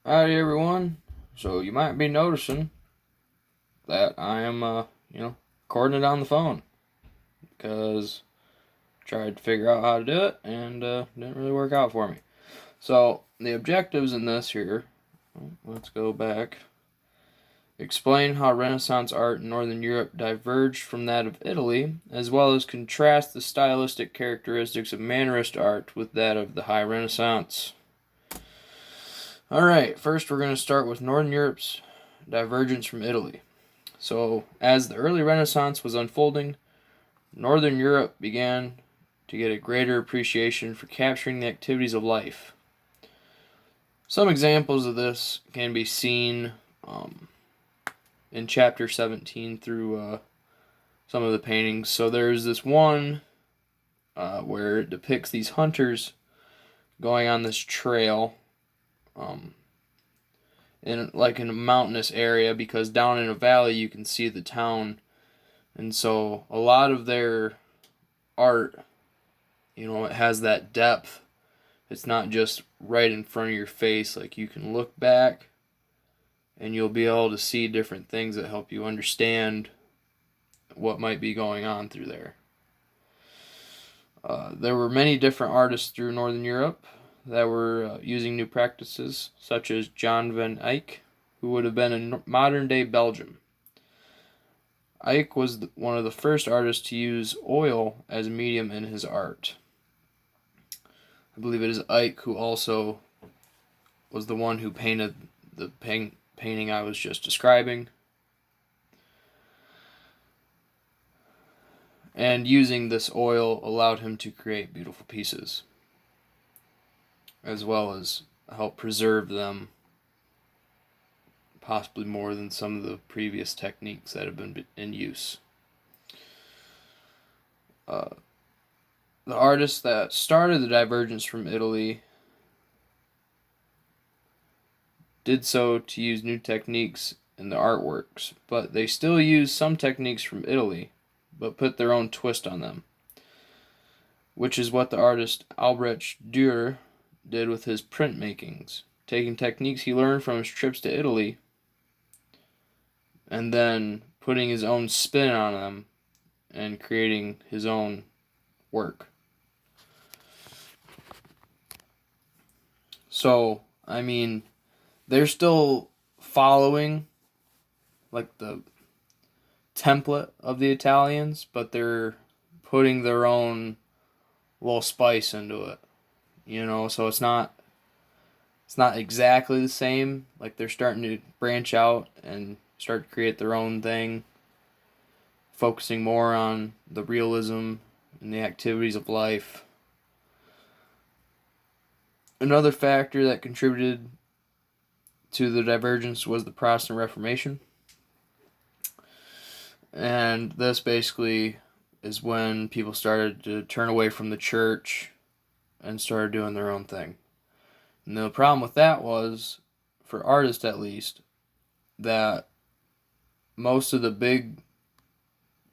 Howdy everyone. So you might be noticing that I am, recording it on the phone because I tried to figure out how to do it and didn't really work out for me. So the objectives in this here, let's go back. Explain how Renaissance art in Northern Europe diverged from that of Italy, as well as contrast the stylistic characteristics of Mannerist art with that of the High Renaissance. Alright, first we're going to start with Northern Europe's divergence from Italy. So, as the early Renaissance was unfolding, Northern Europe began to get a greater appreciation for capturing the activities of life. Some examples of this can be seen in chapter 17 through some of the paintings. So, there's this one where it depicts these hunters going on this trail. In a mountainous area, because down in a valley you can see the town, and so a lot of their art, it has that depth. It's not just right in front of your face. Like, you can look back and you'll be able to see different things that help you understand what might be going on through there. There were many different artists through Northern Europe that were using new practices, such as John van Eyck, who would have been in modern-day Belgium. Eyck was one of the first artists to use oil as a medium in his art. I believe it is Eyck who also was the one who painted the painting I was just describing. And using this oil allowed him to create beautiful pieces, as well as help preserve them, possibly more than some of the previous techniques that have been in use. The artists that started the divergence from Italy did so to use new techniques in the artworks, but they still used some techniques from Italy, but put their own twist on them, which is what the artist Albrecht Dürer did with his printmakings, taking techniques he learned from his trips to Italy and then putting his own spin on them and creating his own work. So, they're still following like the template of the Italians, but they're putting their own little spice into it. So it's not exactly the same. Like, they're starting to branch out and start to create their own thing, focusing more on the realism and the activities of life. Another factor that contributed to the divergence was the Protestant Reformation. And this basically is when people started to turn away from the church and started doing their own thing. And the problem with that was, for artists at least, that most of the big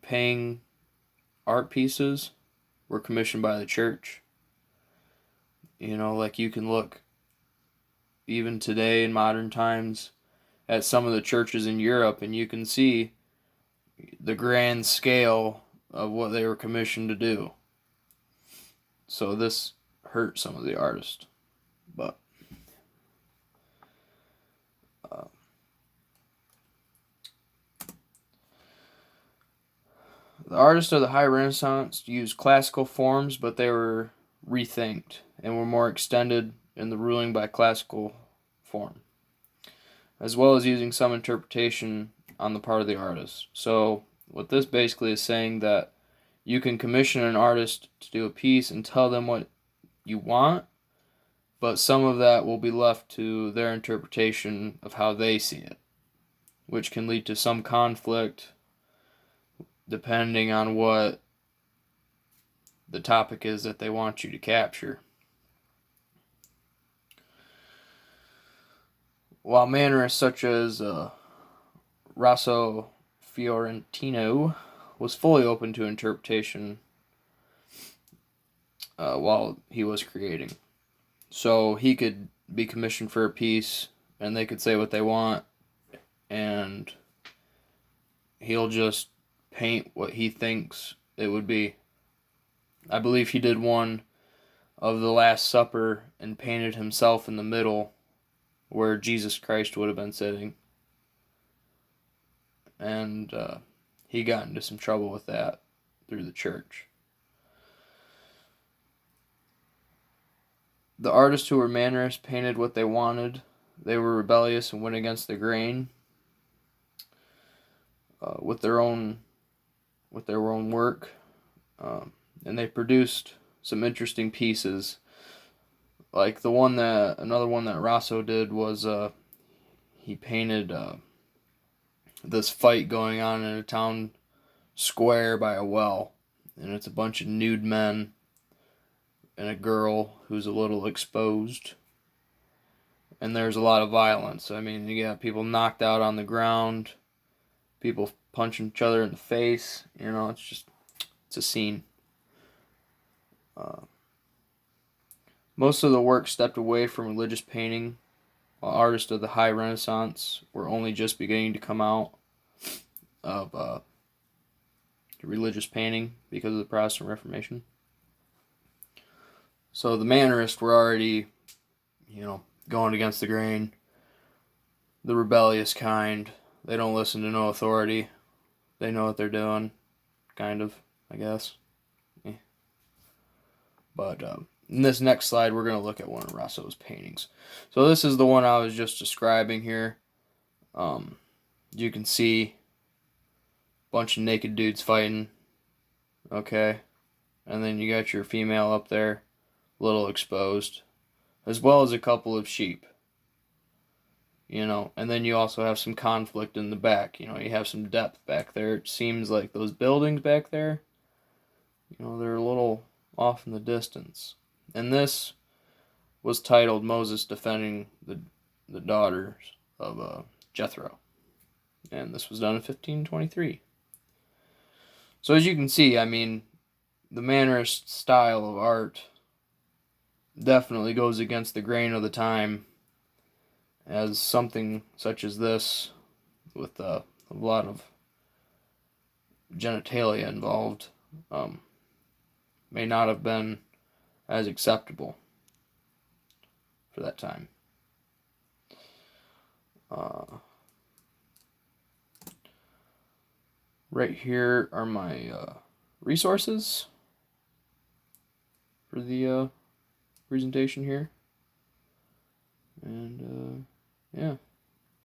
paying art pieces were commissioned by the church. Like, you can look even today in modern times at some of the churches in Europe and you can see the grand scale of what they were commissioned to do. So this hurt some of the artists. But the artists of the High Renaissance used classical forms, but they were rethinked and were more extended in the ruling by classical form, as well as using some interpretation on the part of the artist. So what this basically is saying, that you can commission an artist to do a piece and tell them what you want, but some of that will be left to their interpretation of how they see it, which can lead to some conflict depending on what the topic is that they want you to capture. While Mannerists such as Rosso Fiorentino was fully open to interpretation while he was creating. So he could be commissioned for a piece and they could say what they want, and he'll just paint what he thinks it would be. I believe he did one of the Last Supper and painted himself in the middle where Jesus Christ would have been sitting. And he got into some trouble with that through the church. The artists who were Mannerists painted what they wanted. They were rebellious and went against the grain with their own work, and they produced some interesting pieces. Like another one that Rosso did was he painted this fight going on in a town square by a well, and it's a bunch of nude men and a girl who's a little exposed, and there's a lot of violence. I mean, you got people knocked out on the ground, people punching each other in the face. It's a scene. Most of the work stepped away from religious painting, while artists of the High Renaissance were only just beginning to come out of religious painting because of the Protestant Reformation. So the Mannerists were already, going against the grain, the rebellious kind. They don't listen to no authority. They know what they're doing, kind of, I guess. Yeah. But in this next slide, we're going to look at one of Rosso's paintings. So this is the one I was just describing here. You can see a bunch of naked dudes fighting. Okay. And then you got your female up there, a little exposed, as well as a couple of sheep. And then you also have some conflict in the back. You have some depth back there. It seems like those buildings back there, they're a little off in the distance. And this was titled Moses Defending the Daughters of Jethro. And this was done in 1523. So as you can see, I mean, the Mannerist style of art definitely goes against the grain of the time, as something such as this, with a lot of genitalia involved, may not have been as acceptable for that time. Right here are my resources for the presentation here. And yeah.